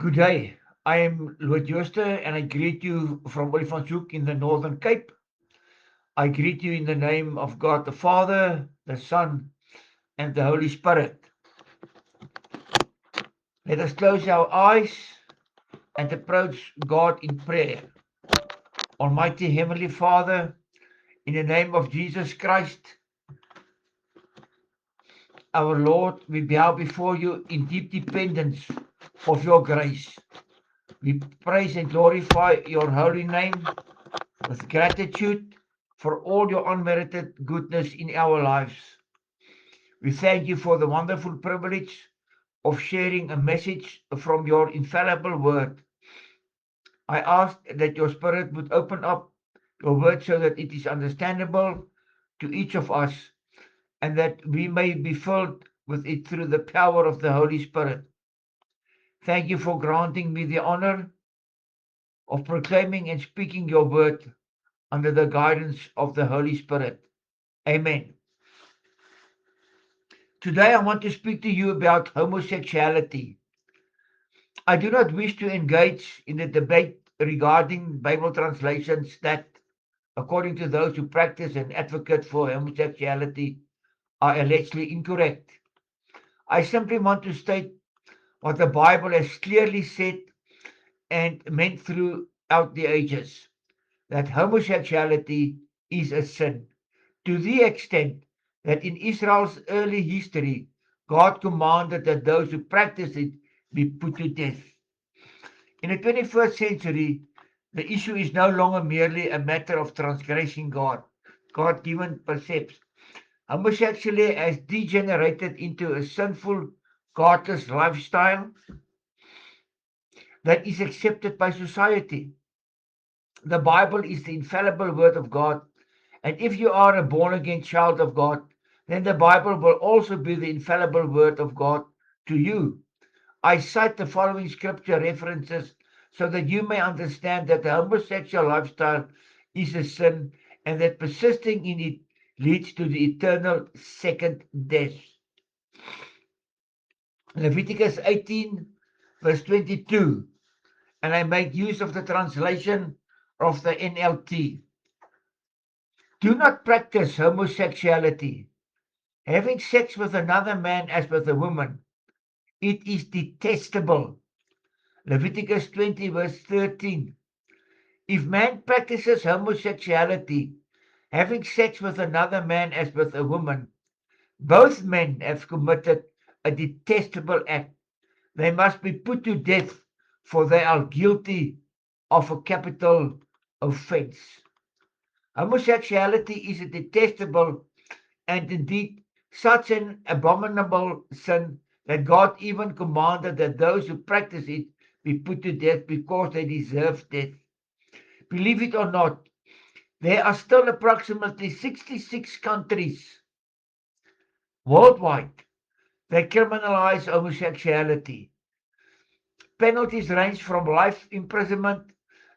Good day. I am Lloyd Jooste and I greet you from Olifantshoek in the Northern Cape. I greet you in the name of God the Father, the Son, and the Holy Spirit. Let us close our eyes and approach God in prayer. Almighty Heavenly Father, in the name of Jesus Christ, our Lord, we bow before you in deep dependence of your grace. We praise and glorify your holy name with gratitude for all your unmerited goodness in our lives. We thank you for the wonderful privilege of sharing a message from your infallible word. I ask that your Spirit would open up your word so that it is understandable to each of us and that we may be filled with it through the power of the Holy Spirit. Thank you for granting me the honor of proclaiming and speaking your word under the guidance of the Holy Spirit. Amen. Today, I want to speak to you about homosexuality. I do not wish to engage in a debate regarding Bible translations that, according to those who practice and advocate for homosexuality, are allegedly incorrect. I simply want to state what the Bible has clearly said and meant throughout the ages, that homosexuality is a sin, to the extent that in Israel's early history, God commanded that those who practice it be put to death. In the 21st century, the issue is no longer merely a matter of transgressing God given precepts. Homosexuality has degenerated into a sinful, godless lifestyle that is accepted by society. The Bible is the infallible word of God, and if you are a born again child of God, then the Bible will also be the infallible word of God to you. I cite the following scripture references so that you may understand that the homosexual lifestyle is a sin and that persisting in it leads to the eternal second death. Leviticus 18, verse 22, and I make use of the translation of the NLT. Do not practice homosexuality, having sex with another man as with a woman. It is detestable. Leviticus 20, verse 13. If man practices homosexuality, having sex with another man as with a woman, both men have committed a detestable act. They must be put to death, for they are guilty of a capital offense. Homosexuality is a detestable and indeed such an abominable sin that God even commanded that those who practice it be put to death because they deserve death. Believe it or not, there are still approximately 66 countries worldwide that criminalize homosexuality. Penalties range from life imprisonment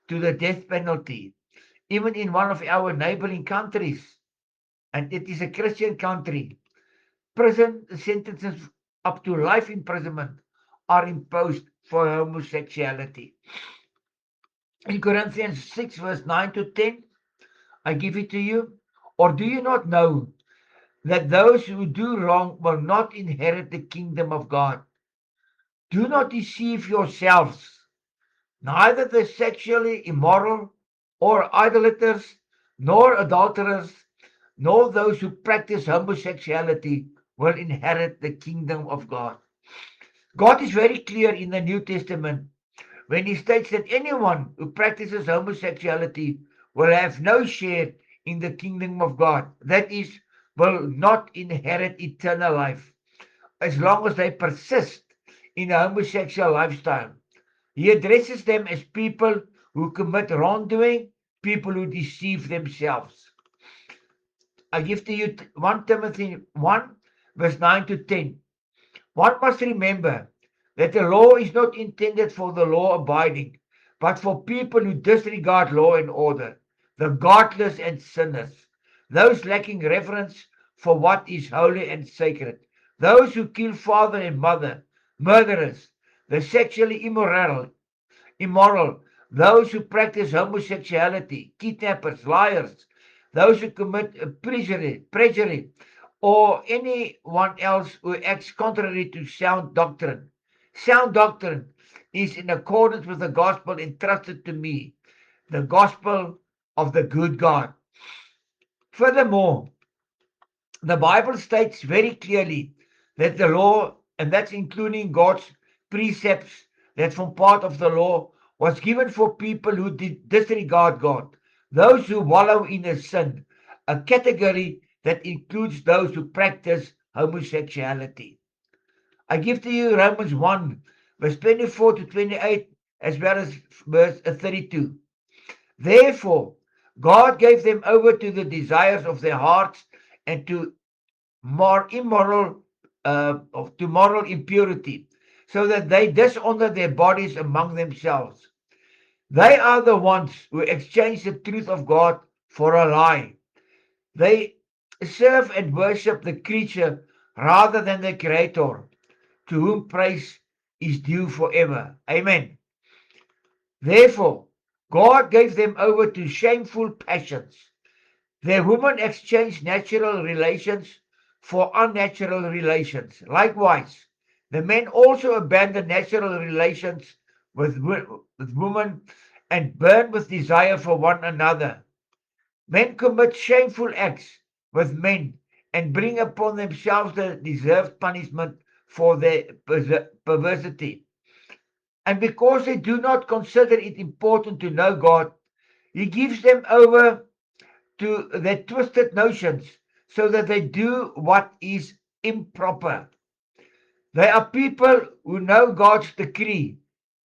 to the death penalty. Even in one of our neighboring countries, and it is a Christian country, prison sentences up to life imprisonment are imposed for homosexuality. In Corinthians 6, verse 9 to 10, I give it to you. Or do you not know that those who do wrong will not inherit the kingdom of God? Do not deceive yourselves. Neither the sexually immoral, or idolaters, nor adulterers, nor those who practice homosexuality will inherit the kingdom of God. God is very clear in the New Testament when he states that anyone who practices homosexuality will have no share in the kingdom of God. That is, will not inherit eternal life as long as they persist in a homosexual lifestyle. He addresses them as people who commit wrongdoing, people who deceive themselves. I give to you 1 Timothy 1, verse 9 to 10. One must remember that the law is not intended for the law abiding, but for people who disregard law and order, the godless and sinners, those lacking reverence for what is holy and sacred, those who kill father and mother, murderers, the sexually immoral, those who practice homosexuality, kidnappers, liars, those who commit perjury, or anyone else who acts contrary to sound doctrine. Sound doctrine is in accordance with the gospel entrusted to me, the gospel of the good God. Furthermore, the Bible states very clearly that the law, and that's including God's precepts that form part of the law, was given for people who disregard God, those who wallow in a sin, a category that includes those who practice homosexuality. I give to you Romans 1, verse 24 to 28, as well as verse 32. Therefore, God gave them over to the desires of their hearts and to more immoral to moral impurity, so that they dishonor their bodies among themselves. They are the ones who exchange the truth of God for a lie. They serve and worship the creature rather than the Creator, to whom praise is due forever. Amen. Therefore, God gave them over to shameful passions. The women exchanged natural relations for unnatural relations. Likewise, the men also abandoned natural relations with women and burn with desire for one another. Men commit shameful acts with men and bring upon themselves the deserved punishment for their perversity. And because they do not consider it important to know God, He gives them over to their twisted notions so that they do what is improper. They are people who know God's decree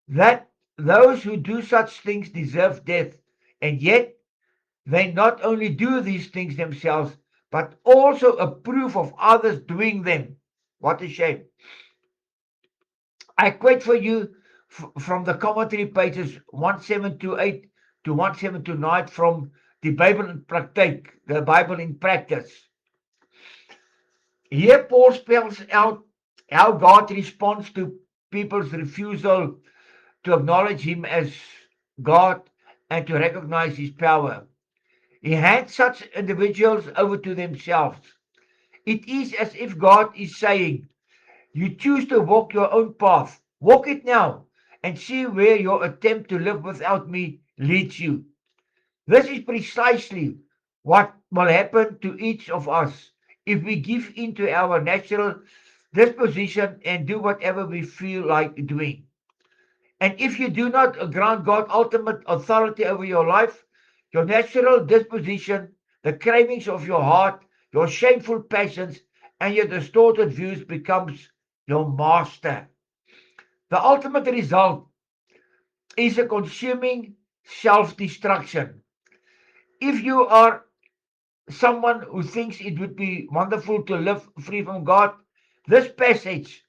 that those who do such things deserve death, and yet they not only do these things themselves, but also approve of others doing them. What a shame. I quote for you from the commentary pages 1728 to 1729 from the Bible in Praktijk, the Bible in Practice. Here, Paul spells out how God responds to people's refusal to acknowledge Him as God and to recognize His power. He hands such individuals over to themselves. It is as if God is saying, "You choose to walk your own path. Walk it now and see where your attempt to live without me leads you." This is precisely what will happen to each of us if we give in to our natural disposition and do whatever we feel like doing. And if you do not grant God ultimate authority over your life, your natural disposition, the cravings of your heart, your shameful passions, and your distorted views becomes your master. The ultimate result is a consuming self-destruction. If you are someone who thinks it would be wonderful to live free from God, this passage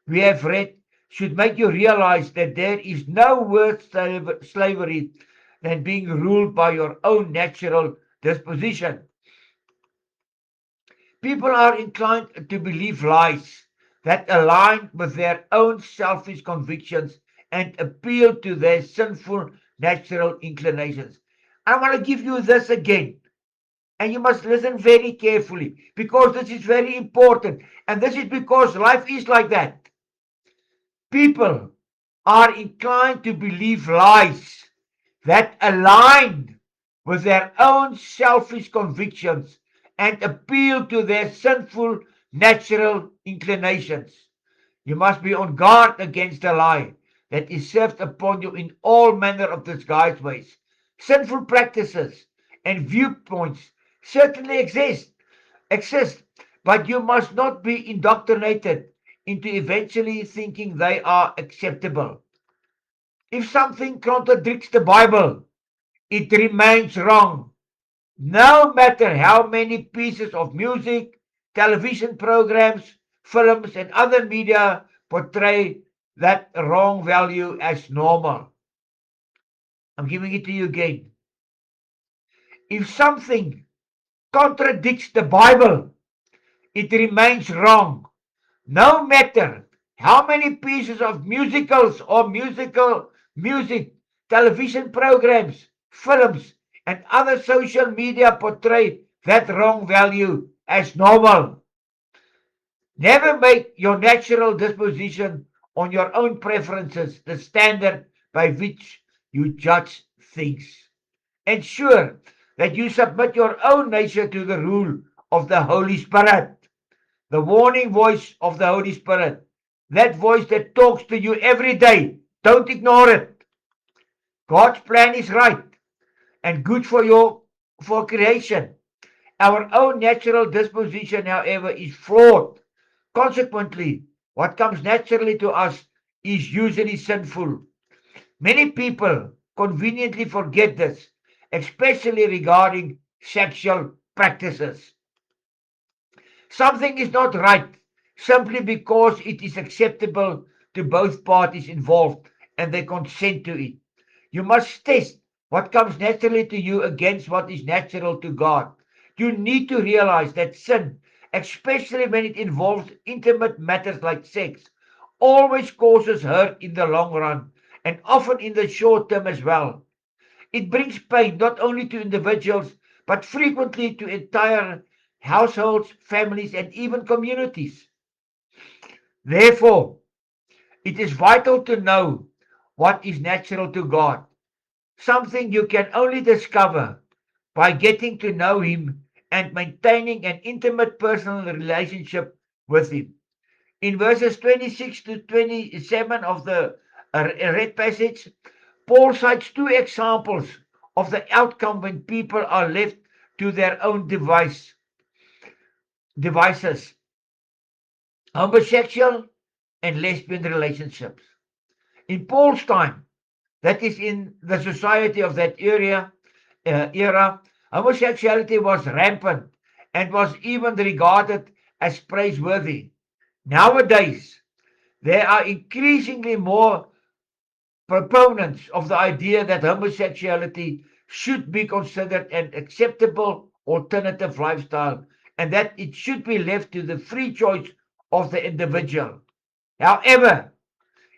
we have read should make you realize that there is no worse slavery than being ruled by your own natural disposition. People are inclined to believe lies that align with their own selfish convictions and appeal to their sinful natural inclinations. I want to give you this again. And you must listen very carefully because this is very important. And this is because life is like that. People are inclined to believe lies that align with their own selfish convictions and appeal to their sinful natural inclinations. You must be on guard against the lie that is served upon you in all manner of disguised ways. Sinful practices and viewpoints certainly exist, but you must not be indoctrinated into eventually thinking they are acceptable. If something contradicts the Bible, it remains wrong, no matter how many pieces of music, television programs, films, and other media portray that wrong value as normal. I'm giving it to you again. If something contradicts the Bible, it remains wrong, no matter How many pieces of musicals or musical music, television programs, films, and other social media portray that wrong value as normal? Never make your natural disposition on your own preferences the standard by which you judge things. Ensure that you submit your own nature to the rule of the Holy Spirit, the warning voice of the Holy Spirit, that voice that talks to you every day. Don't ignore it. God's plan is right and good for creation. Our own natural disposition, however, is flawed. Consequently, what comes naturally to us is usually sinful. Many people conveniently forget this, especially regarding sexual practices. Something is not right simply because it is acceptable to both parties involved and they consent to it. You must test what comes naturally to you against what is natural to God. You need to realize that sin, especially when it involves intimate matters like sex, always causes hurt in the long run and often in the short term as well. It brings pain not only to individuals, but frequently to entire households, families, and even communities. Therefore, it is vital to know what is natural to God, something you can only discover by getting to know Him and maintaining an intimate personal relationship with Him. In verses 26 to 27 of the read passage, Paul cites two examples of the outcome when people are left to their own devices: homosexual and lesbian relationships. In Paul's time, that is in the society of that era, homosexuality was rampant and was even regarded as praiseworthy. Nowadays, there are increasingly more proponents of the idea that homosexuality should be considered an acceptable alternative lifestyle and that it should be left to the free choice of the individual. However,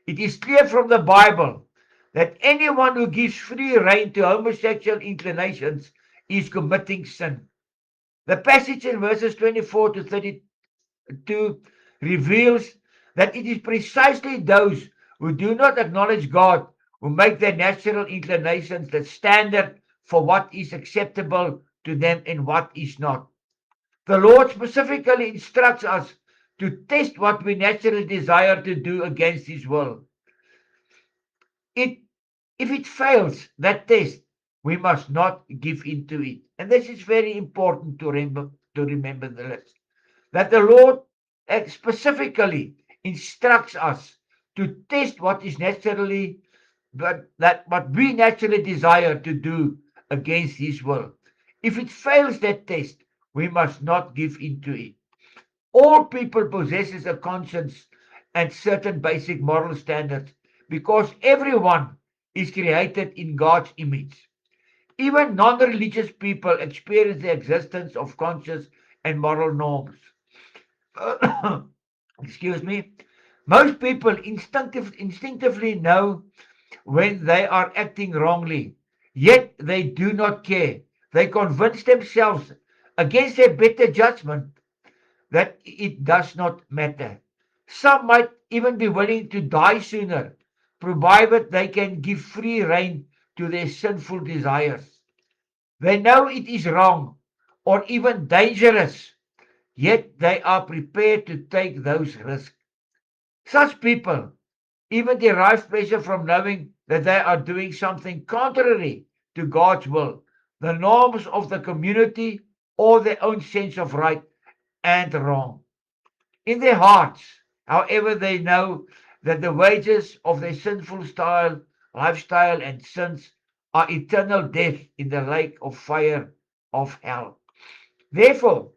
it is clear from the Bible that anyone who gives free rein to homosexual inclinations is committing sin. The passage in verses 24 to 32 reveals that it is precisely those who do not acknowledge God who make their natural inclinations the standard for what is acceptable to them and what is not. The Lord specifically instructs us to test what we naturally desire to do against His will. It, if it fails that test, we must not give in to it. And this is very important to remember this, that the Lord specifically instructs us to test what is naturally, but that what we naturally desire to do against His will. If it fails that test, we must not give in to it. All people possesses a conscience and certain basic moral standards because everyone is created in God's image. Even non-religious people experience the existence of conscious and moral norms. Excuse me. Most people instinctively know when they are acting wrongly, yet they do not care. They convince themselves against their better judgment that it does not matter. Some might even be willing to die sooner, provided they can give free rein to their sinful desires. They know it is wrong or even dangerous, yet they are prepared to take those risks. Such people even derive pleasure from knowing that they are doing something contrary to God's will, the norms of the community, or their own sense of right and wrong. In their hearts, however, they know that the wages of their sinful lifestyle and sins are eternal death in the lake of fire of hell. Therefore,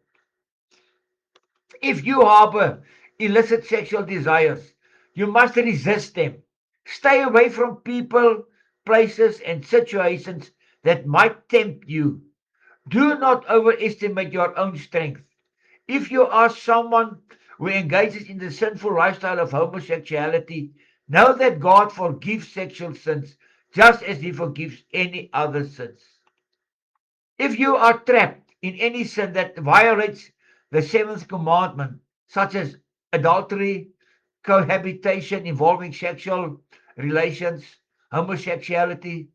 if you harbor illicit sexual desires, you must resist them. Stay away from people, places, and situations that might tempt you. Do not overestimate your own strength. If you are someone who engages in the sinful lifestyle of homosexuality, know that God forgives sexual sins just as He forgives any other sins. If you are trapped in any sin that violates the seventh commandment, such as adultery, cohabitation involving sexual relations, homosexuality,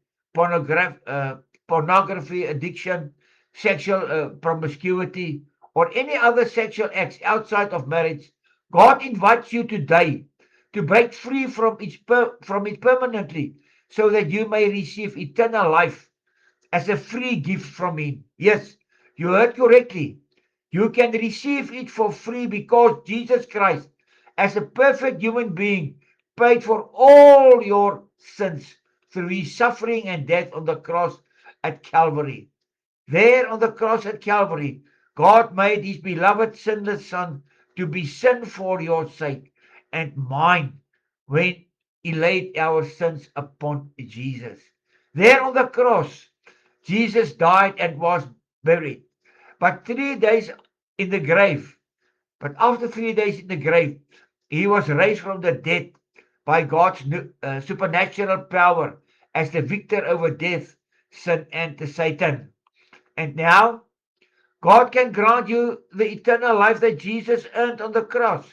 pornography addiction, sexual promiscuity, or any other sexual acts outside of marriage, God invites you today to break free from it permanently so that you may receive eternal life as a free gift from Him. Yes, you heard correctly. You can receive it for free because Jesus Christ, as a perfect human being, paid for all your sins through His suffering and death on the cross at Calvary. There on the cross at Calvary, God made His beloved sinless Son to be sin for your sake and mine when He laid our sins upon Jesus. There on the cross, Jesus died and was buried. But 3 days in the grave, but after 3 days in the grave, he was raised from the dead by God's supernatural power as the victor over death, sin, and the Satan. And now, God can grant you the eternal life that Jesus earned on the cross,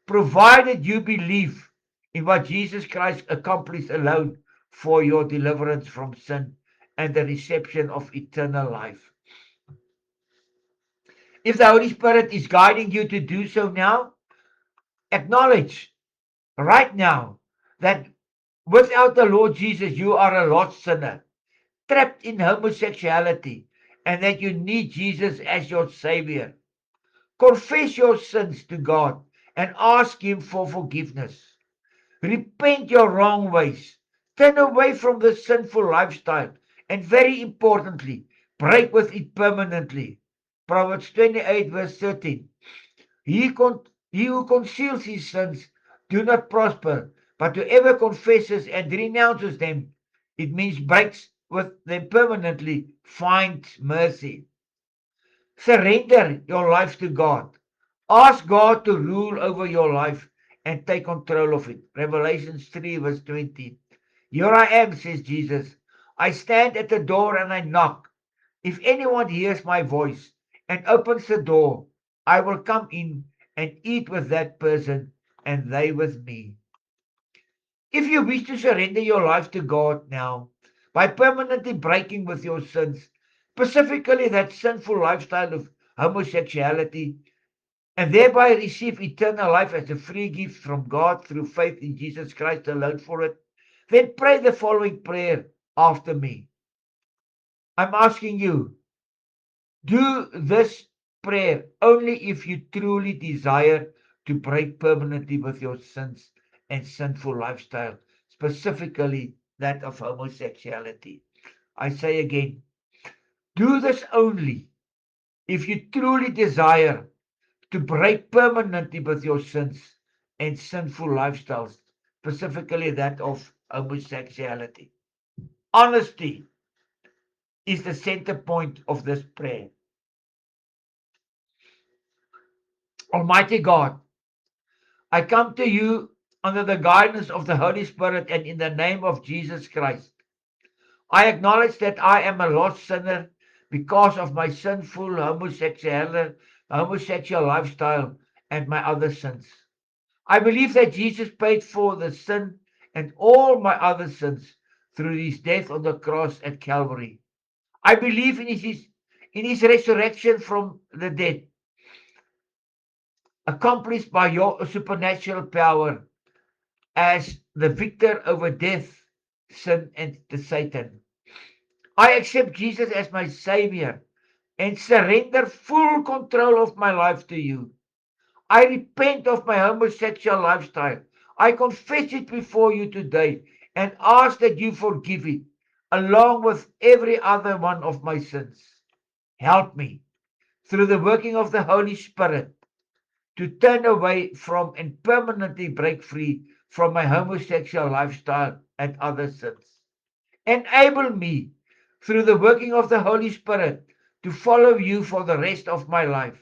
provided you believe in what Jesus Christ accomplished alone for your deliverance from sin and the reception of eternal life. If the Holy Spirit is guiding you to do so now, acknowledge right now that without the Lord Jesus, you are a lost sinner, trapped in homosexuality, and that you need Jesus as your Savior. Confess your sins to God and ask Him for forgiveness. Repent your wrong ways. Turn away from the sinful lifestyle. And very importantly, break with it permanently. Proverbs 28, verse 13. He who conceals his sins do not prosper, but whoever confesses and renounces them, it means breaks with them permanently, finds mercy. Surrender your life to God. Ask God to rule over your life and take control of it. Revelations 3, verse 20. Here I am, says Jesus. I stand at the door and I knock. If anyone hears my voice and opens the door, I will come in and eat with that person and they with me. If you wish to surrender your life to God now by permanently breaking with your sins, specifically that sinful lifestyle of homosexuality, and thereby receive eternal life as a free gift from God through faith in Jesus Christ alone for it, then pray the following prayer after me. I'm asking you, do this prayer only if you truly desire to break permanently with your sins and sinful lifestyle, specifically that of homosexuality. I say again, do this only if you truly desire to break permanently with your sins and sinful lifestyles, specifically that of homosexuality. Honesty is the center point of this prayer. Almighty God, I come to you under the guidance of the Holy Spirit and in the name of Jesus Christ. I acknowledge that I am a lost sinner because of my sinful homosexual lifestyle and my other sins. I believe that Jesus paid for the sin and all my other sins through his death on the cross at Calvary. I believe in his resurrection from the dead, accomplished by your supernatural power as the victor over death, sin, and the Satan. I accept Jesus as my Savior and surrender full control of my life to you. I repent of my homosexual lifestyle. I confess it before you today and ask that you forgive it, along with every other one of my sins. Help me, through the working of the Holy Spirit, to turn away from and permanently break free from my homosexual lifestyle and other sins. Enable me, through the working of the Holy Spirit, to follow you for the rest of my life.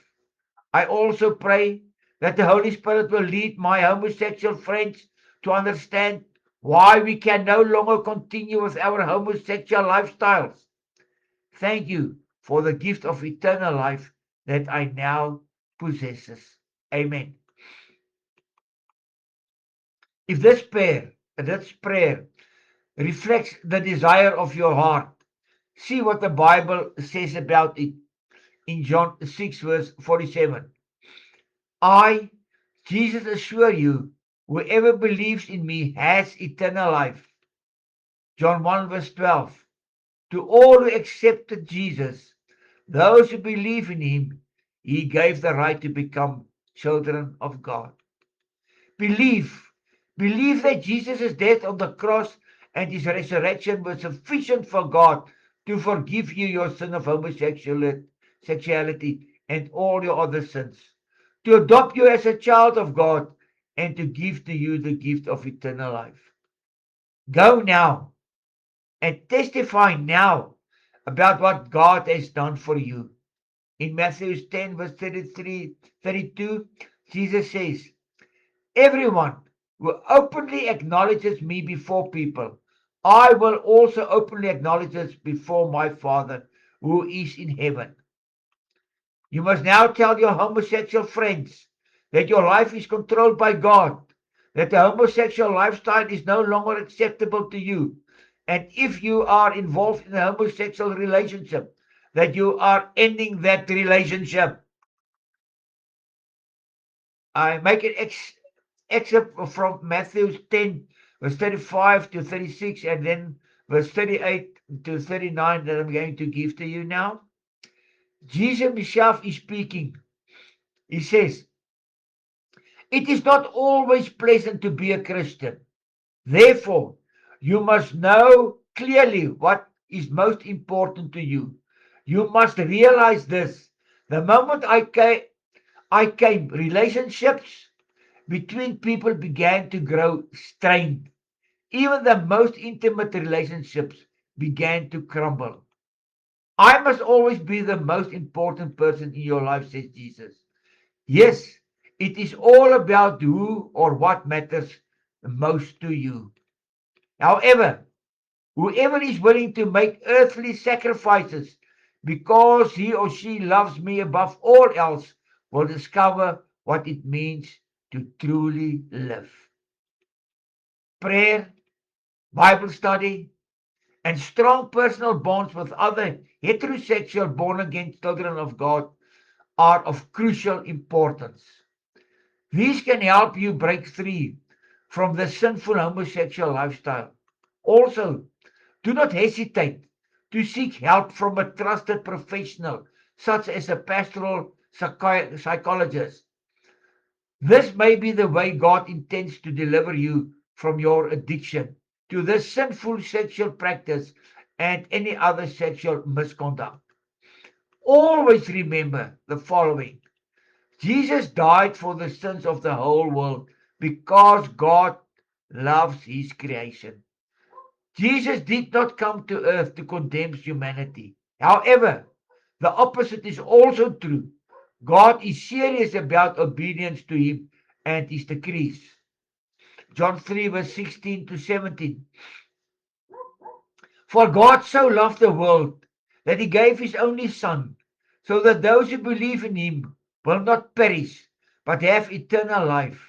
I also pray that the Holy Spirit will lead my homosexual friends to understand why we can no longer continue with our homosexual lifestyles. Thank you for the gift of eternal life that I now possesses. Amen. If this prayer reflects the desire of your heart, see what the Bible says about it in John 6, verse 47. I, Jesus, assure you, whoever believes in me has eternal life. John 1, verse 12. To all who accepted Jesus, those who believe in him, he gave the right to become children of God. Believe. Believe that Jesus' death on the cross and his resurrection were sufficient for God to forgive you your sin of homosexuality and all your other sins, to adopt you as a child of God, and to give to you the gift of eternal life. Go now and testify now about what God has done for you. In Matthew 10, verse 33, 32, Jesus says, everyone who openly acknowledges me before people, I will also openly acknowledge this before my Father who is in heaven. You must now tell your homosexual friends that your life is controlled by God, that the homosexual lifestyle is no longer acceptable to you. And if you are involved in a homosexual relationship, that you are ending that relationship. I make an excerpt from Matthew 10, verse 35 to 36, and then verse 38 to 39 that I'm going to give to you now. Jesus himself is speaking. He says, it is not always pleasant to be a Christian. Therefore, you must know clearly what is most important to you. You must realize this. The moment I came, relationships between people began to grow strained. Even the most intimate relationships began to crumble. I must always be the most important person in your life, says Jesus. Yes, it is all about who or what matters most to you. However, whoever is willing to make earthly sacrifices because he or she loves me above all else will discover what it means to truly live. Prayer, Bible study, and strong personal bonds with other heterosexual born again children of God are of crucial importance. These can help you break free from the sinful homosexual lifestyle. Also, do not hesitate to seek help from a trusted professional, such as a pastoral psychologist. This may be the way God intends to deliver you from your addiction to this sinful sexual practice and any other sexual misconduct. Always remember the following: Jesus died for the sins of the whole world because God loves his creation. Jesus did not come to earth to condemn humanity. However, the opposite is also true. God is serious about obedience to him and his decrees. John 3, verse 16 to 17. For God so loved the world that he gave his only Son, so that those who believe in him will not perish, but have eternal life.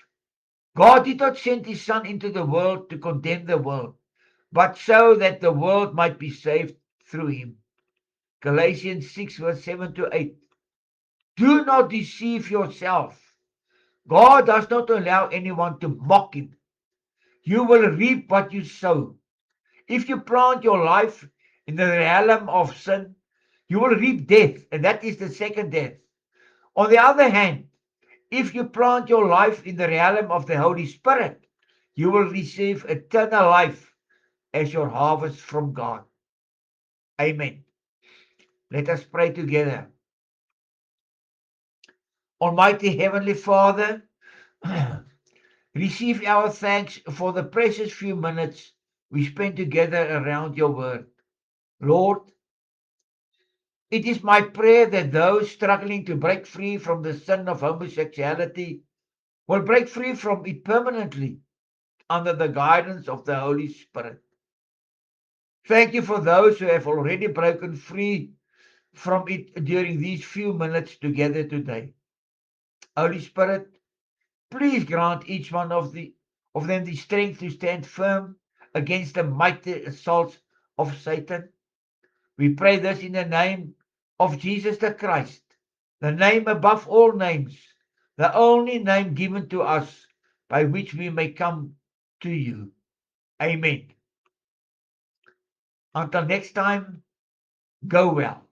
God did not send his Son into the world to condemn the world, but so that the world might be saved through him. Galatians 6, verse 7 to 8. Do not deceive yourself. God does not allow anyone to mock him. You will reap what you sow. If you plant your life in the realm of sin, you will reap death, and that is the second death. On the other hand, if you plant your life in the realm of the Holy Spirit, you will receive eternal life as your harvest from God. Amen. Let us pray together. Almighty Heavenly Father, receive our thanks for the precious few minutes we spent together around your word. Lord, it is my prayer that those struggling to break free from the sin of homosexuality will break free from it permanently under the guidance of the Holy Spirit. Thank you for those who have already broken free from it during these few minutes together today. Holy Spirit, please grant each one of them the strength to stand firm against the mighty assaults of Satan. We pray this in the name of Jesus the Christ, the name above all names, the only name given to us by which we may come to you. Amen. Until next time, go well.